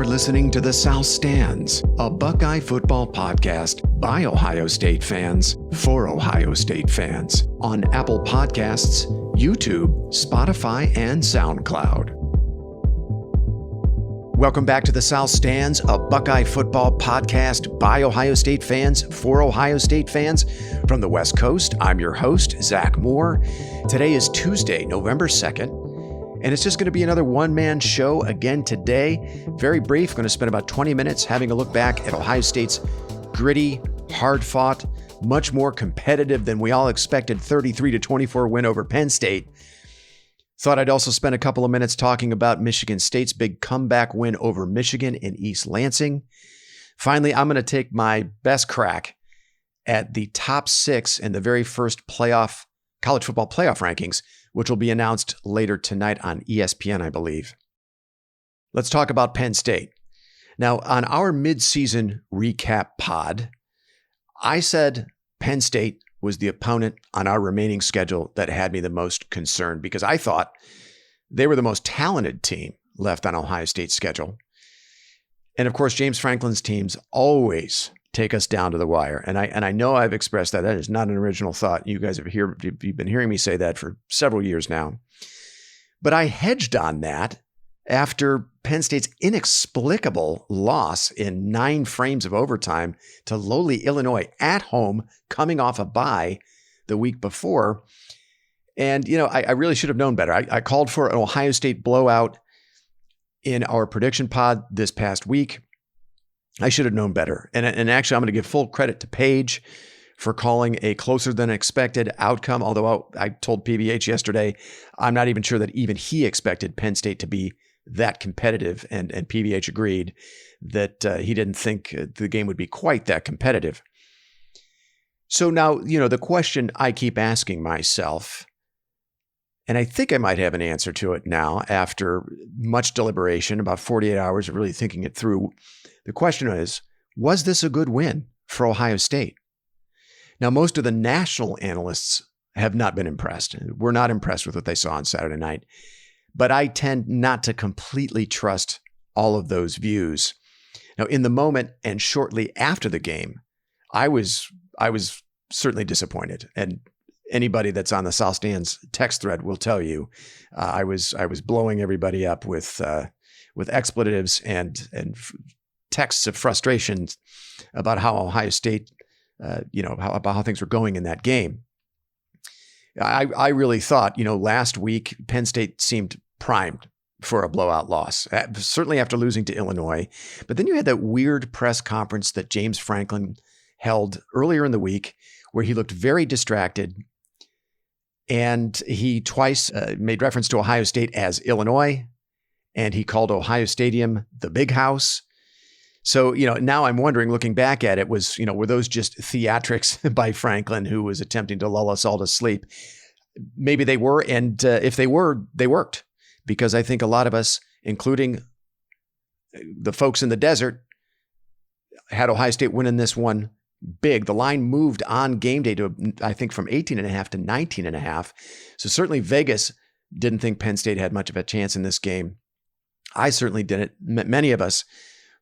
You're listening to The South Stands, a Buckeye football podcast by Ohio State fans for Ohio State fans on Apple Podcasts, YouTube, Spotify, and SoundCloud. Welcome back to The South Stands, a Buckeye football podcast by Ohio State fans for Ohio State fans from the West Coast. I'm your host, Zach Moore. Today is Tuesday, November 2nd. And it's just going to be another one-man show again today. Very brief, going to spend about 20 minutes having a look back at Ohio State's gritty, hard-fought, much more competitive than we all expected 33-24 win over Penn State. Thought I'd also spend a couple of minutes talking about Michigan State's big comeback win over Michigan in East Lansing. Finally, I'm going to take my best crack at the top 6 in the very first college football playoff rankings, which will be announced later tonight on ESPN, I believe. Let's talk about Penn State. Now, on our mid-season recap pod, I said Penn State was the opponent on our remaining schedule that had me the most concerned because I thought they were the most talented team left on Ohio State's schedule. And of course, James Franklin's teams always take us down to the wire. And I know I've expressed that. That is not an original thought. You guys you've been hearing me say that for several years now. But I hedged on that after Penn State's inexplicable loss in 9 frames of overtime to lowly Illinois at home, coming off a bye the week before. And, I really should have known better. I called for an Ohio State blowout in our prediction pod this past week. I should have known better. And actually, I'm going to give full credit to Paige for calling a closer than expected outcome. Although I told PBH yesterday, I'm not even sure that even he expected Penn State to be that competitive. And PBH agreed that he didn't think the game would be quite that competitive. So now, the question I keep asking myself, and I think I might have an answer to it now after much deliberation, about 48 hours of really thinking it through. The question is, was this a good win for Ohio State? Now, most of the national analysts have not been impressed. We're not impressed with what they saw on Saturday night. But I tend not to completely trust all of those views. Now, in the moment and shortly after the game, I was certainly disappointed. And anybody that's on the South Stands text thread will tell you, I was blowing everybody up with expletives and texts of frustration about how Ohio State, about how things were going in that game. I really thought, last week, Penn State seemed primed for a blowout loss, certainly after losing to Illinois. But then you had that weird press conference that James Franklin held earlier in the week where he looked very distracted. And he twice made reference to Ohio State as Illinois, and he called Ohio Stadium the Big House. So, now I'm wondering, looking back at it, were those just theatrics by Franklin, who was attempting to lull us all to sleep? Maybe they were. And if they were, they worked, because I think a lot of us, including the folks in the desert, had Ohio State winning this one big. The line moved on game day to, I think, from 18.5 to 19.5. So certainly Vegas didn't think Penn State had much of a chance in this game. I certainly didn't. Many of us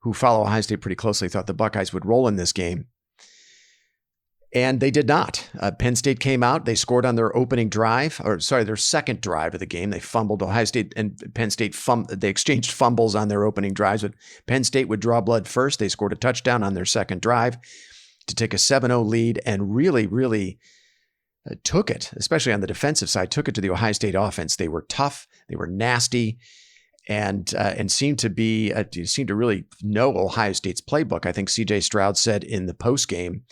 who follow Ohio State pretty closely thought the Buckeyes would roll in this game. And they did not. Penn State came out. They scored on their their second drive of the game. They fumbled. Ohio State and Penn State, they exchanged fumbles on their opening drives. But Penn State would draw blood first. They scored a touchdown on their second drive to take a 7-0 lead and really, really took it, especially on the defensive side, took it to the Ohio State offense. They were tough. They were nasty. And seemed to really know Ohio State's playbook. I think C.J. Stroud said in the postgame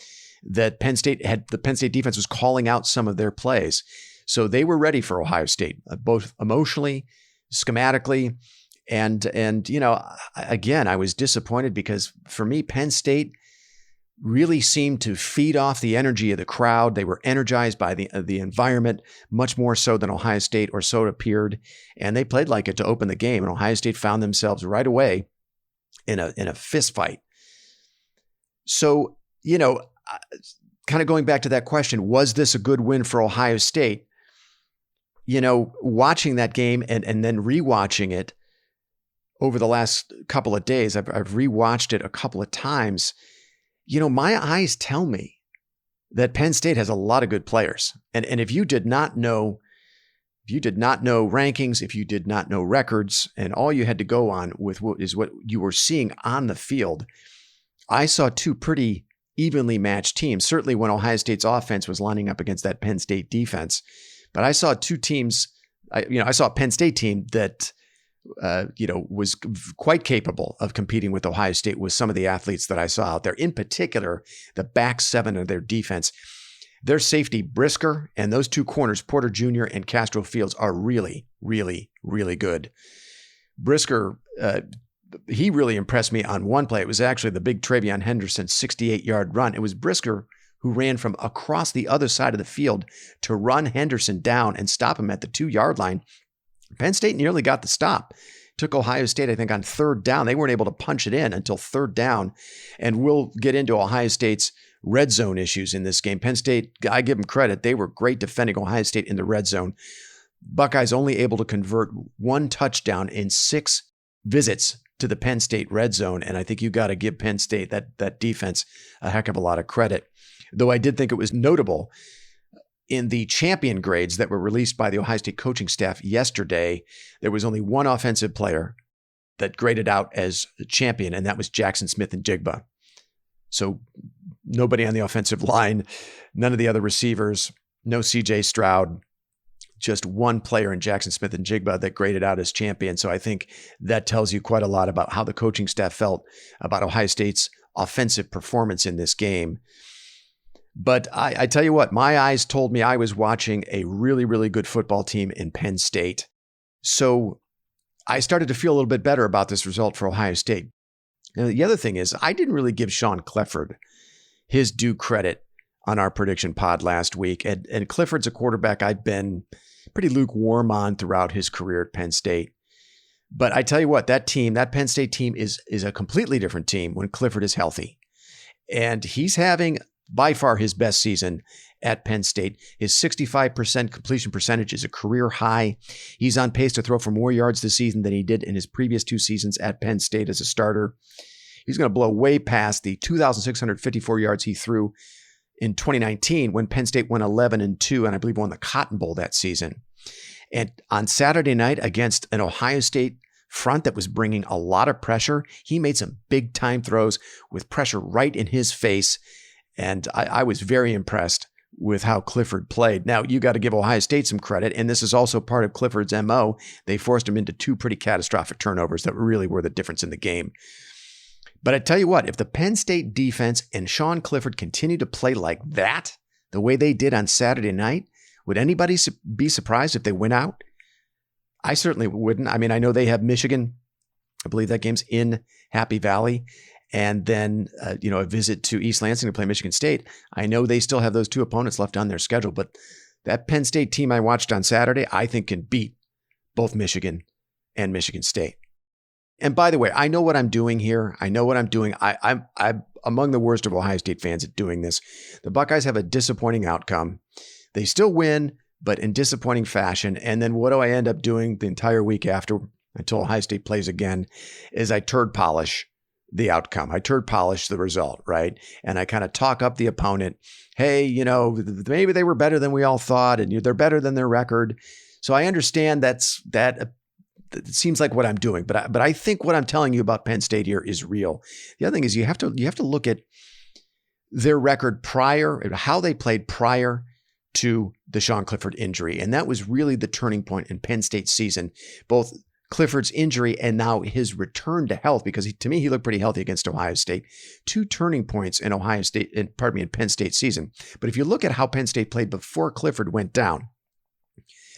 that the Penn State defense was calling out some of their plays. So they were ready for Ohio State, both emotionally, schematically. And again, I was disappointed because for me, Penn State really seemed to feed off the energy of the crowd. They were energized by the environment, much more so than Ohio State, or so it appeared. And they played like it to open the game. And Ohio State found themselves right away in a fist fight. So, kind of going back to that question, was this a good win for Ohio State? Watching that game and then rewatching it, over the last couple of days. I've rewatched it a couple of times. My eyes tell me that Penn State has a lot of good players. And if you did not know rankings, if you did not know records, and all you had to go on with what you were seeing on the field, I saw two pretty evenly matched teams. Certainly when Ohio State's offense was lining up against that Penn State defense. But I saw two teams, I saw a Penn State team that was quite capable of competing with Ohio State with some of the athletes that I saw out there. In particular, the back seven of their defense. Their safety, Brisker, and those two corners, Porter Jr. and Castro Fields, are really, really, really good. Brisker, he really impressed me on one play. It was actually the big Travion Henderson 68-yard run. It was Brisker who ran from across the other side of the field to run Henderson down and stop him at the 2-yard line. Penn State nearly got the stop. Took Ohio State, I think, on third down. They weren't able to punch it in until third down. And we'll get into Ohio State's red zone issues in this game. Penn State, I give them credit. They were great defending Ohio State in the red zone. Buckeyes only able to convert one touchdown in 6 visits to the Penn State red zone. And I think you got to give Penn State, that defense, a heck of a lot of credit. Though I did think it was notable in the champion grades that were released by the Ohio State coaching staff yesterday, there was only one offensive player that graded out as a champion, and that was Jackson Smith-Njigba. So nobody on the offensive line, none of the other receivers, no CJ Stroud, just one player in Jackson Smith-Njigba that graded out as champion. So I think that tells you quite a lot about how the coaching staff felt about Ohio State's offensive performance in this game. But I tell you what, my eyes told me I was watching a really, really good football team in Penn State. So I started to feel a little bit better about this result for Ohio State. Now, the other thing is, I didn't really give Sean Clifford his due credit on our prediction pod last week. And Clifford's a quarterback I've been pretty lukewarm on throughout his career at Penn State. But I tell you what, that Penn State team is a completely different team when Clifford is healthy. And he's having by far his best season at Penn State. His 65% completion percentage is a career high. He's on pace to throw for more yards this season than he did in his previous 2 seasons at Penn State as a starter. He's going to blow way past the 2,654 yards he threw in 2019 when Penn State went 11-2 and I believe won the Cotton Bowl that season. And on Saturday night against an Ohio State front that was bringing a lot of pressure, he made some big time throws with pressure right in his face. And I was very impressed with how Clifford played. Now, you got to give Ohio State some credit, and this is also part of Clifford's MO. They forced him into 2 pretty catastrophic turnovers that really were the difference in the game. But I tell you what, if the Penn State defense and Sean Clifford continue to play like that, the way they did on Saturday night, would anybody be surprised if they win out? I certainly wouldn't. I mean, I know they have Michigan. I believe that game's in Happy Valley. And then, a visit to East Lansing to play Michigan State. I know they still have those 2 opponents left on their schedule, but that Penn State team I watched on Saturday, I think can beat both Michigan and Michigan State. And by the way, I know what I'm doing here. I know what I'm doing. I'm among the worst of Ohio State fans at doing this. The Buckeyes have a disappointing outcome. They still win, but in disappointing fashion. And then what do I end up doing the entire week after, until Ohio State plays again, is I turd polish the outcome. I turd polish the result, right? And I kind of talk up the opponent. Hey, maybe they were better than we all thought, and they're better than their record. So I understand that it seems like what I'm doing, but I think what I'm telling you about Penn State here is real. The other thing is you have to look at their record prior, how they played prior to the Sean Clifford injury, and that was really the turning point in Penn State's season, both Clifford's injury and now his return to health, because to me, he looked pretty healthy against Ohio State. 2 turning points in in Penn State's season. But if you look at how Penn State played before Clifford went down,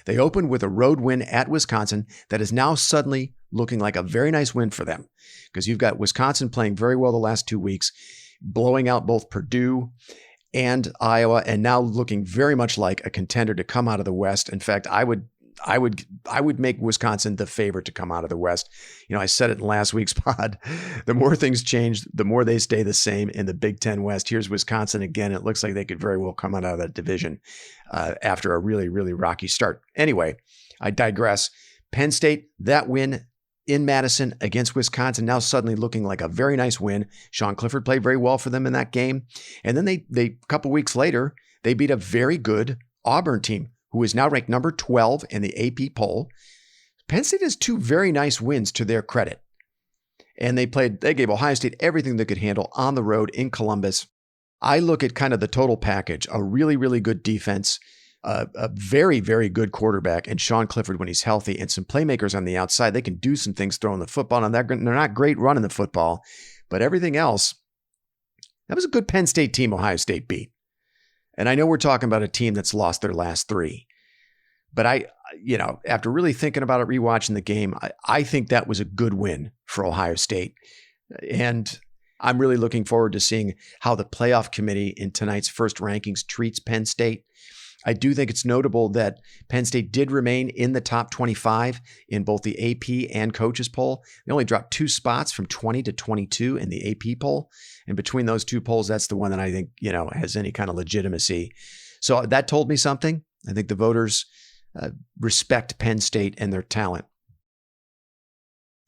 they opened with a road win at Wisconsin that is now suddenly looking like a very nice win for them, because you've got Wisconsin playing very well the last 2 weeks, blowing out both Purdue and Iowa, and now looking very much like a contender to come out of the West. In fact, I would make Wisconsin the favorite to come out of the West. I said it in last week's pod. The more things change, the more they stay the same in the Big Ten West. Here's Wisconsin again. It looks like they could very well come out of that division after a really, really rocky start. Anyway, I digress. Penn State, that win in Madison against Wisconsin, now suddenly looking like a very nice win. Sean Clifford played very well for them in that game. And then they a couple weeks later, they beat a very good Auburn team, who is now ranked number 12 in the AP poll. Penn State has two very nice wins to their credit. And they gave Ohio State everything they could handle on the road in Columbus. I look at kind of the total package, a really, really good defense, a very, very good quarterback, and Sean Clifford when he's healthy, and some playmakers on the outside. They can do some things throwing the football, and they're not great running the football, but everything else, that was a good Penn State team Ohio State beat. And I know we're talking about a team that's lost their last three, but after really thinking about it, rewatching the game, I think that was a good win for Ohio State. And I'm really looking forward to seeing how the playoff committee in tonight's first rankings treats Penn State. I do think it's notable that Penn State did remain in the top 25 in both the AP and coaches poll. They only dropped 2 spots from 20 to 22 in the AP poll. And between those 2 polls, that's the one that I think, has any kind of legitimacy. So that told me something. I think the voters respect Penn State and their talent.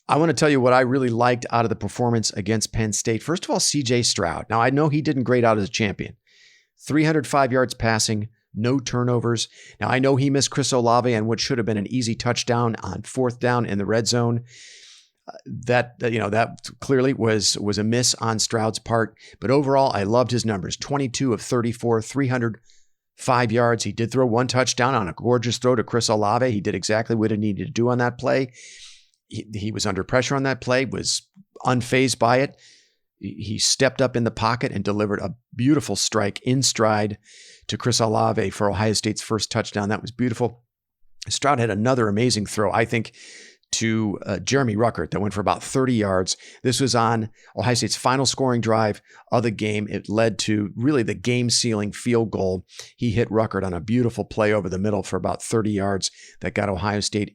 I want to tell you what I really liked out of the performance against Penn State. First of all, C.J. Stroud. Now, I know he didn't grade out as a champion. 305 yards passing, no turnovers. Now, I know he missed Chris Olave on what should have been an easy touchdown on 4th down in the red zone. That clearly was a miss on Stroud's part. But overall, I loved his numbers. 22 of 34, 305 yards. He did throw 1 touchdown on a gorgeous throw to Chris Olave. He did exactly what he needed to do on that play. He was under pressure on that play, was unfazed by it. He stepped up in the pocket and delivered a beautiful strike in stride to Chris Olave for Ohio State's first touchdown. That was beautiful. Stroud had another amazing throw, I think, to Jeremy Ruckert that went for about 30 yards. This was on Ohio State's final scoring drive of the game. It led to really the game-sealing field goal. He hit Ruckert on a beautiful play over the middle for about 30 yards that got Ohio State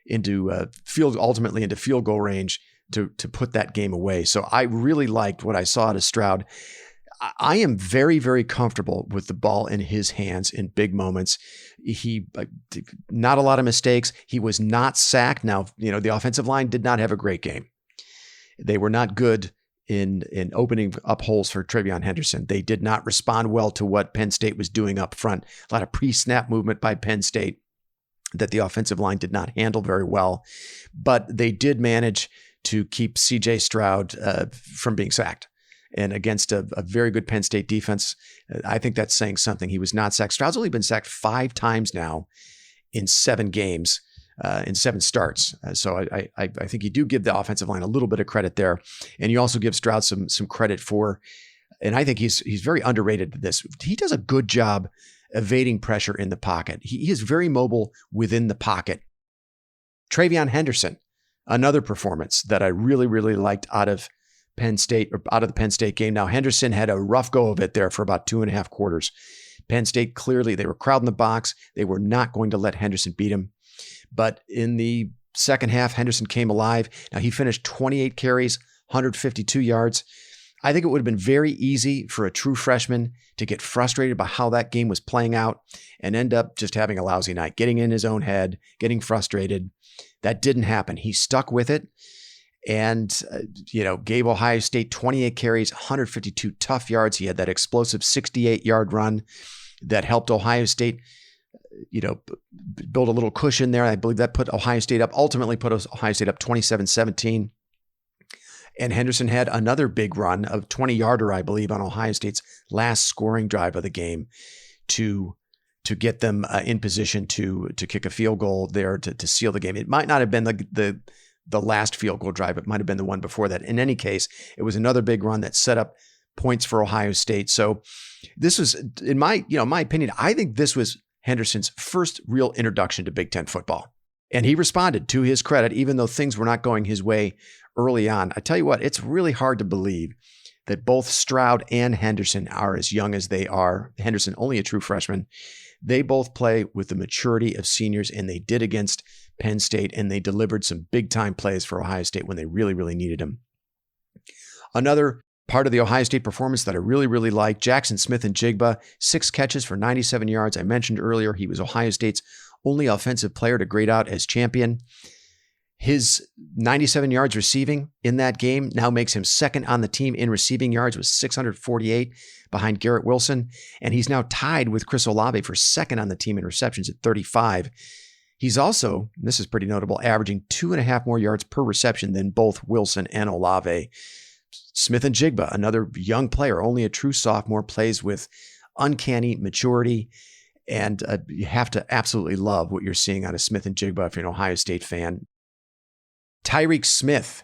ultimately into field goal range to put that game away. So I really liked what I saw out of Stroud. I am very, very comfortable with the ball in his hands in big moments. He not a lot of mistakes. He was not sacked. Now, the offensive line did not have a great game. They were not good in opening up holes for TreVeyon Henderson. They did not respond well to what Penn State was doing up front. A lot of pre-snap movement by Penn State that the offensive line did not handle very well, but they did manage to keep C.J. Stroud from being sacked. And against a very good Penn State defense, I think that's saying something. He was not sacked. Stroud's only been sacked 5 times now in 7 games, in 7 starts. So I think you do give the offensive line a little bit of credit there. And you also give Stroud some credit for, and I think he's very underrated at this. He does a good job evading pressure in the pocket. He is very mobile within the pocket. TreVeyon Henderson, another performance that I really, really liked out of Penn State, or out of the Penn State game. Now, Henderson had a rough go of it there for about 2.5 quarters. Penn State, clearly, they were crowding the box. They were not going to let Henderson beat him. But in the second half, Henderson came alive. Now, he finished 28 carries, 152 yards. I think it would have been very easy for a true freshman to get frustrated by how that game was playing out and end up just having a lousy night, getting in his own head, getting frustrated. That didn't happen. He stuck with it and, gave Ohio State 28 carries, 152 tough yards. He had that explosive 68-yard run that helped Ohio State, build a little cushion there. I believe that ultimately put Ohio State up 27-17. And Henderson had another big run of 20-yarder, I believe, on Ohio State's last scoring drive of the game to get them in position to kick a field goal there to seal the game. It might not have been the last field goal drive. It might have been the one before that. In any case, it was another big run that set up points for Ohio State. So this was, in my opinion, I think this was Henderson's first real introduction to Big Ten football. And he responded, to his credit, even though things were not going his way early on. I tell you what, it's really hard to believe that both Stroud and Henderson are as young as they are. Henderson, only a true freshman. They both play with the maturity of seniors, and they did against Penn State, and they delivered some big-time plays for Ohio State when they really, really needed them. Another part of the Ohio State performance that I really, really liked, Jackson Smith-Njigba, 6 catches for 97 yards. I mentioned earlier he was Ohio State's only offensive player to grade out as champion. His 97 yards receiving in that game now makes him second on the team in receiving yards with 648 behind Garrett Wilson. And he's now tied with Chris Olave for second on the team in receptions at 35. He's also, and this is pretty notable, averaging 2.5 more yards per reception than both Wilson and Olave. Smith-Njigba, another young player, only a true sophomore, plays with uncanny maturity. And you have to absolutely love what you're seeing out of Smith-Njigba if you're an Ohio State fan. Tyreek Smith,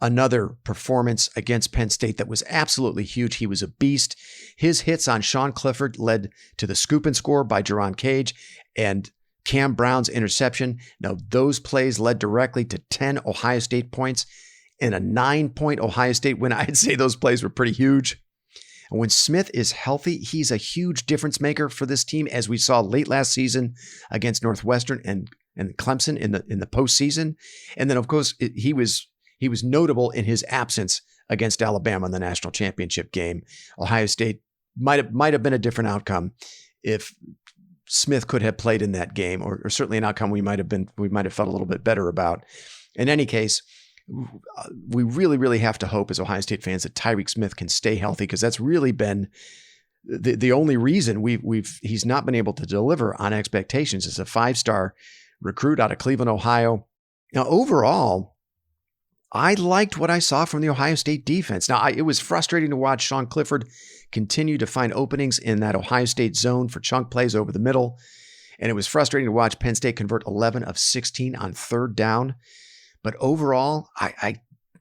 another performance against Penn State that was absolutely huge. He was a beast. His hits on Sean Clifford led to the scoop and score by Jerron Cage and Cam Brown's interception. Now, those plays led directly to 10 Ohio State points and a 9-point Ohio State win. I'd say those plays were pretty huge. And when Smith is healthy, he's a huge difference maker for this team, as we saw late last season against Northwestern and Clemson in the postseason. And then, of course, he was notable in his absence against Alabama in the national championship game. Ohio State might have been a different outcome if Smith could have played in that game, or certainly an outcome we might have felt a little bit better about. In any case, we really, really have to hope as Ohio State fans that Tyreek Smith can stay healthy, because that's really been the only reason he's not been able to deliver on expectations as a 5-star recruit out of Cleveland, Ohio. Now, overall, I liked what I saw from the Ohio State defense. Now, it was frustrating to watch Sean Clifford continue to find openings in that Ohio State zone for chunk plays over the middle. And it was frustrating to watch Penn State convert 11 of 16 on third down. But overall,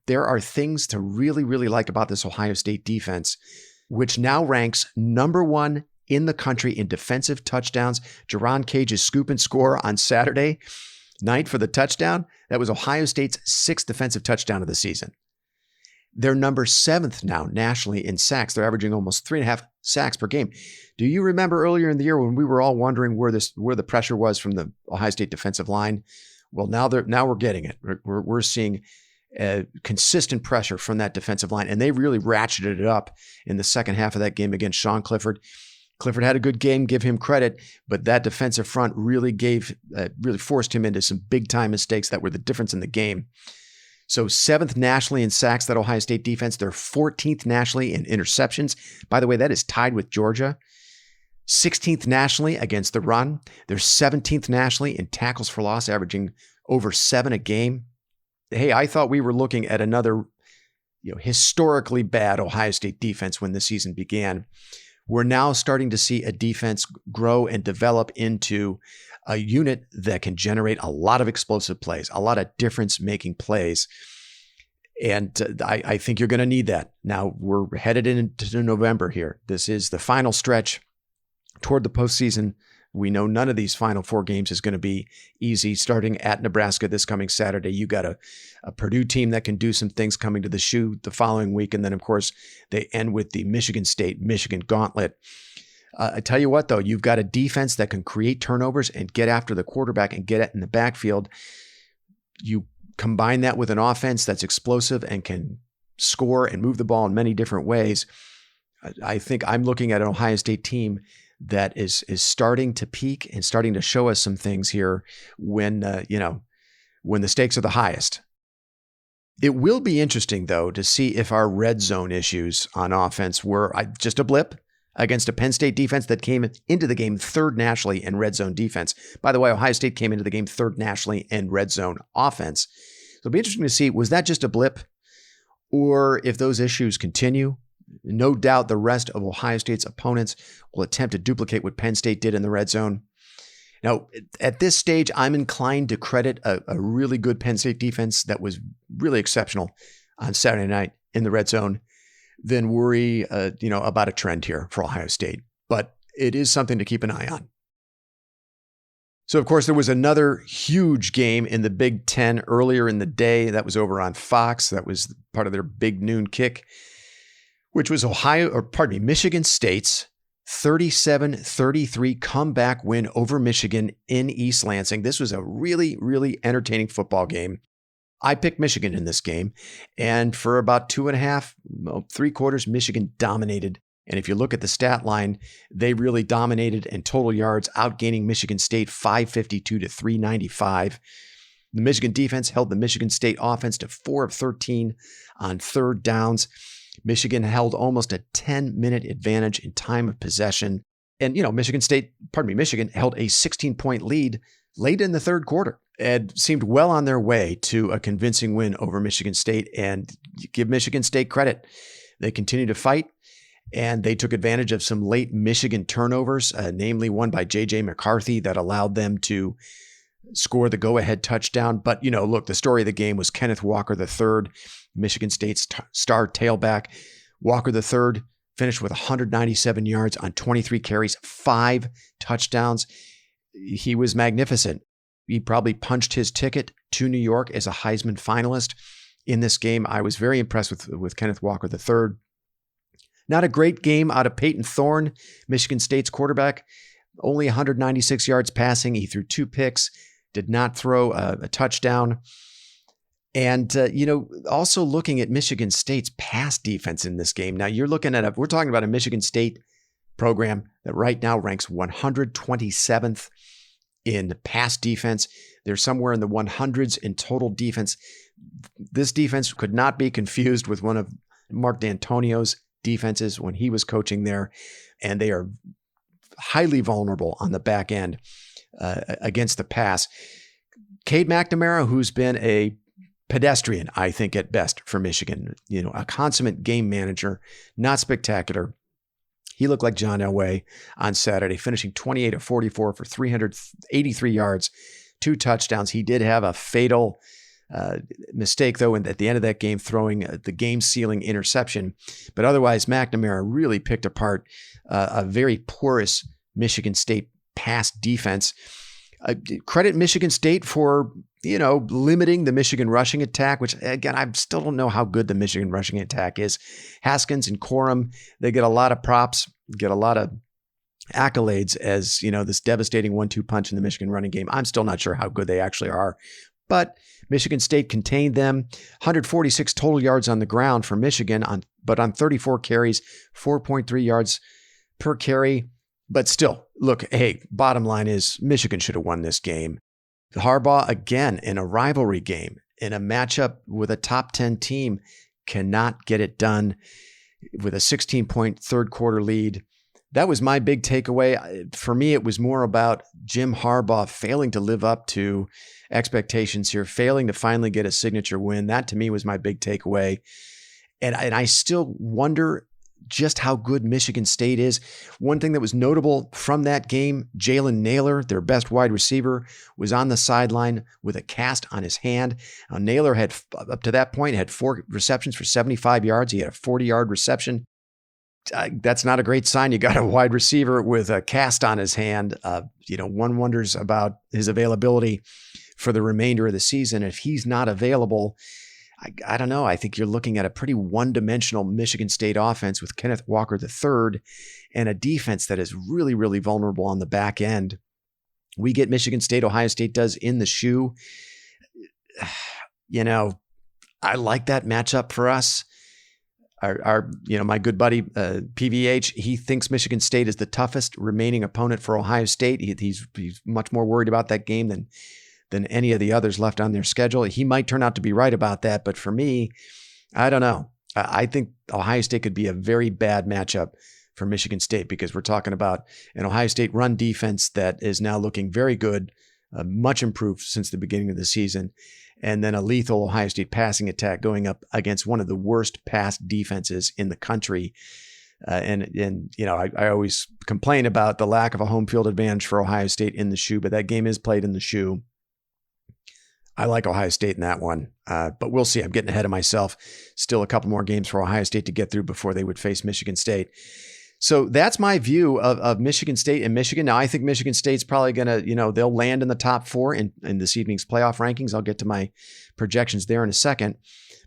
there are things to really, really like about this Ohio State defense, which now ranks number 1 in the country in defensive touchdowns. Jerron Cage's scoop and score on Saturday night for the touchdown, that was Ohio State's 6th defensive touchdown of the season. They're number 7th now nationally in sacks. They're averaging almost 3.5 sacks per game. Do you remember earlier in the year when we were all wondering where the pressure was from the Ohio State defensive line? Well, now we're getting it. We're seeing consistent pressure from that defensive line, and they really ratcheted it up in the second half of that game against Sean Clifford. Clifford had a good game, give him credit, but that defensive front really forced him into some big-time mistakes that were the difference in the game. So 7th nationally in sacks, that Ohio State defense. They're 14th nationally in interceptions. By the way, that is tied with Georgia. 16th nationally against the run. They're 17th nationally in tackles for loss, averaging over 7 a game. Hey, I thought we were looking at another historically bad Ohio State defense when the season began. We're now starting to see a defense grow and develop into a unit that can generate a lot of explosive plays, a lot of difference-making plays. And I think you're going to need that. Now, we're headed into November here. This is the final stretch toward the postseason. We know none of these final 4 games is going to be easy. Starting at Nebraska this coming Saturday, you got a Purdue team that can do some things coming to the shoe the following week. And then, of course, they end with the Michigan gauntlet. I tell you what, though, you've got a defense that can create turnovers and get after the quarterback and get it in the backfield. You combine that with an offense that's explosive and can score and move the ball in many different ways. I think I'm looking at an Ohio State team that is starting to peak and starting to show us some things here when the stakes are the highest. It will be interesting, though, to see if our red zone issues on offense were just a blip against a Penn State defense that came into the game 3rd nationally in red zone defense. By the way, Ohio State came into the game 3rd nationally in red zone offense. So it'll be interesting to see, was that just a blip, or if those issues continue? No doubt the rest of Ohio State's opponents will attempt to duplicate what Penn State did in the red zone. Now, at this stage, I'm inclined to credit a really good Penn State defense that was really exceptional on Saturday night in the red zone, than worry about a trend here for Ohio State. But it is something to keep an eye on. So, of course, there was another huge game in the Big Ten earlier in the day. That was over on Fox. That was part of their big noon kick, which was Michigan State's 37-33 comeback win over Michigan in East Lansing. This was a really, really entertaining football game. I picked Michigan in this game, and for about 2.5, 3 quarters, Michigan dominated. And if you look at the stat line, they really dominated in total yards, outgaining Michigan State 552 to 395. The Michigan defense held the Michigan State offense to 4 of 13 on third downs. Michigan held almost a 10-minute advantage in time of possession. And, Michigan held a 16-point lead late in the third quarter and seemed well on their way to a convincing win over Michigan State. And give Michigan State credit. They continued to fight, and they took advantage of some late Michigan turnovers, namely one by J.J. McCarthy that allowed them to score the go-ahead touchdown. But, look, the story of the game was Kenneth Walker III, Michigan State's star tailback. Walker III finished with 197 yards on 23 carries, 5 touchdowns. He was magnificent. He probably punched his ticket to New York as a Heisman finalist in this game. I was very impressed with Kenneth Walker III. Not a great game out of Peyton Thorne, Michigan State's quarterback. Only 196 yards passing. He threw 2 picks, did not throw a touchdown. And, also looking at Michigan State's pass defense in this game. Now, we're talking about a Michigan State program that right now ranks 127th in pass defense. They're somewhere in the 100s in total defense. This defense could not be confused with one of Mark D'Antonio's defenses when he was coaching there. And they are highly vulnerable on the back end against the pass. Cade McNamara, who's been a pedestrian, I think, at best for Michigan, a consummate game manager, not spectacular. He looked like John Elway on Saturday, finishing 28 of 44 for 383 yards, 2 touchdowns. He did have a fatal mistake, though, at the end of that game, throwing the game-sealing interception. But otherwise, McNamara really picked apart a very porous Michigan State pass defense. Credit Michigan State for, limiting the Michigan rushing attack, which, again, I still don't know how good the Michigan rushing attack is. Haskins and Corum, they get a lot of props, get a lot of accolades as, this devastating 1-2 punch in the Michigan running game. I'm still not sure how good they actually are. But Michigan State contained them. 146 total yards on the ground for Michigan, but on 34 carries, 4.3 yards per carry. But still, look, hey, bottom line is Michigan should have won this game. Harbaugh, again, in a rivalry game, in a matchup with a top 10 team, cannot get it done with a 16-point third quarter lead. That was my big takeaway. For me, it was more about Jim Harbaugh failing to live up to expectations here, failing to finally get a signature win. That, to me, was my big takeaway. And I still wonder just how good Michigan State is. One thing that was notable from that game, Jalen Naylor, their best wide receiver, was on the sideline with a cast on his hand. Now, Naylor had, up to that point, had 4 receptions for 75 yards. He had a 40-yard reception. That's not a great sign. You got a wide receiver with a cast on his hand. One wonders about his availability for the remainder of the season. If he's not available, I don't know. I think you're looking at a pretty one-dimensional Michigan State offense with Kenneth Walker III and a defense that is really, really vulnerable on the back end. We get Michigan State, Ohio State does in the shoe. I like that matchup for us. My good buddy, PVH, he thinks Michigan State is the toughest remaining opponent for Ohio State. He's much more worried about that game than any of the others left on their schedule. He might turn out to be right about that, but for me, I don't know. I think Ohio State could be a very bad matchup for Michigan State because we're talking about an Ohio State run defense that is now looking very good, much improved since the beginning of the season, and then a lethal Ohio State passing attack going up against one of the worst pass defenses in the country. I always complain about the lack of a home field advantage for Ohio State in the shoe, but that game is played in the shoe. I like Ohio State in that one, but we'll see. I'm getting ahead of myself. Still a couple more games for Ohio State to get through before they would face Michigan State. So that's my view of Michigan State and Michigan. Now, I think Michigan State's probably going to, they'll land in the top 4 in this evening's playoff rankings. I'll get to my projections there in a second,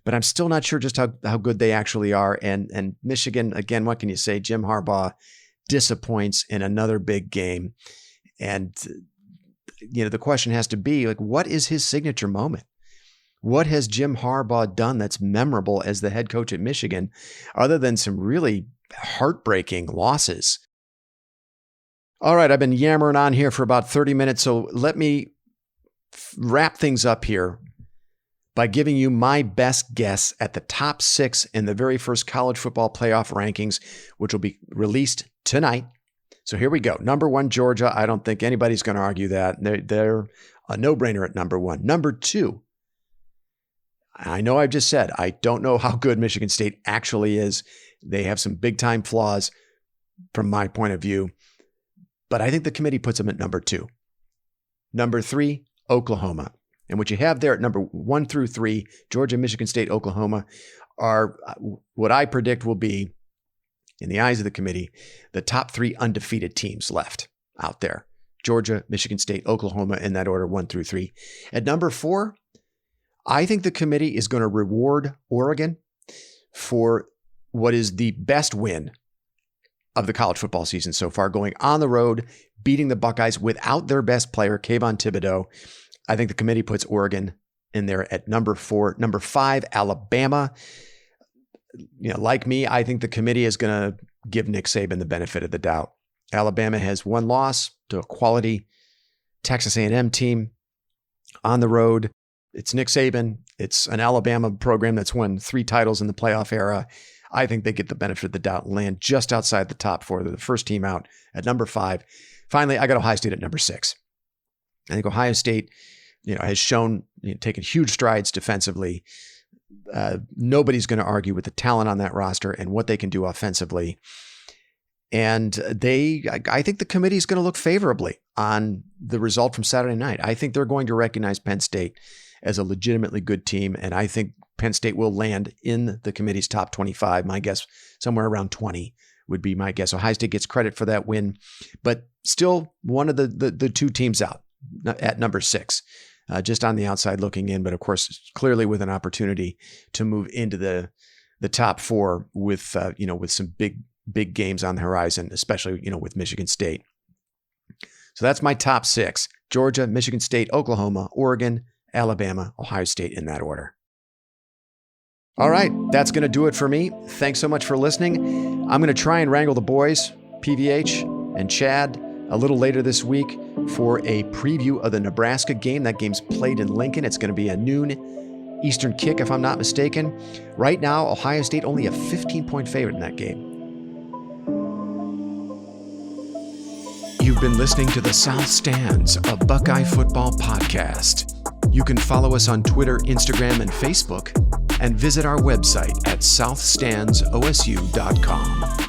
but I'm still not sure just how good they actually are. And Michigan, again, what can you say? Jim Harbaugh disappoints in another big game. And the question has to be, what is his signature moment? What has Jim Harbaugh done that's memorable as the head coach at Michigan, other than some really heartbreaking losses? All right, I've been yammering on here for about 30 minutes, so let me wrap things up here by giving you my best guess at the top 6 in the very first college football playoff rankings, which will be released tonight. So here we go. Number 1, Georgia. I don't think anybody's going to argue that. They're a no-brainer at number 1. Number 2, I know I've just said, I don't know how good Michigan State actually is. They have some big-time flaws from my point of view, but I think the committee puts them at number 2. Number 3, Oklahoma. And what you have there at number 1 through 3, Georgia, Michigan State, Oklahoma, are what I predict will be, in the eyes of the committee, the top 3 undefeated teams left out there. Georgia, Michigan State, Oklahoma, in that order, 1 through 3. At number 4, I think the committee is going to reward Oregon for what is the best win of the college football season so far, going on the road, beating the Buckeyes without their best player, Kayvon Thibodeau. I think the committee puts Oregon in there at number 4. Number 5, Alabama. Like me, I think the committee is going to give Nick Saban the benefit of the doubt. Alabama has one loss to a quality Texas A&M team on the road. It's Nick Saban. It's an Alabama program that's won 3 titles in the playoff era. I think they get the benefit of the doubt and land just outside the top 4. They're the first team out at number 5. Finally, I got Ohio State at number 6. I think Ohio State, has shown, taken huge strides defensively. Nobody's going to argue with the talent on that roster and what they can do offensively. And I think the committee is going to look favorably on the result from Saturday night. I think they're going to recognize Penn State as a legitimately good team. And I think Penn State will land in the committee's top 25. My guess, somewhere around 20 would be my guess. Ohio State gets credit for that win, but still one of the 2 teams out at number 6. Just on the outside looking in, but of course, clearly with an opportunity to move into the top 4 with, with some big games on the horizon, especially, with Michigan State. So that's my top 6: Georgia, Michigan State, Oklahoma, Oregon, Alabama, Ohio State, in that order. All right, that's going to do it for me. Thanks so much for listening. I'm going to try and wrangle the boys, PVH and Chad, a little later this week for a preview of the Nebraska game. That game's played in Lincoln. It's going to be a noon Eastern kick, if I'm not mistaken. Right now, Ohio State only a 15-point favorite in that game. You've been listening to the South Stands, a Buckeye football podcast. You can follow us on Twitter, Instagram, and Facebook, and visit our website at southstandsosu.com.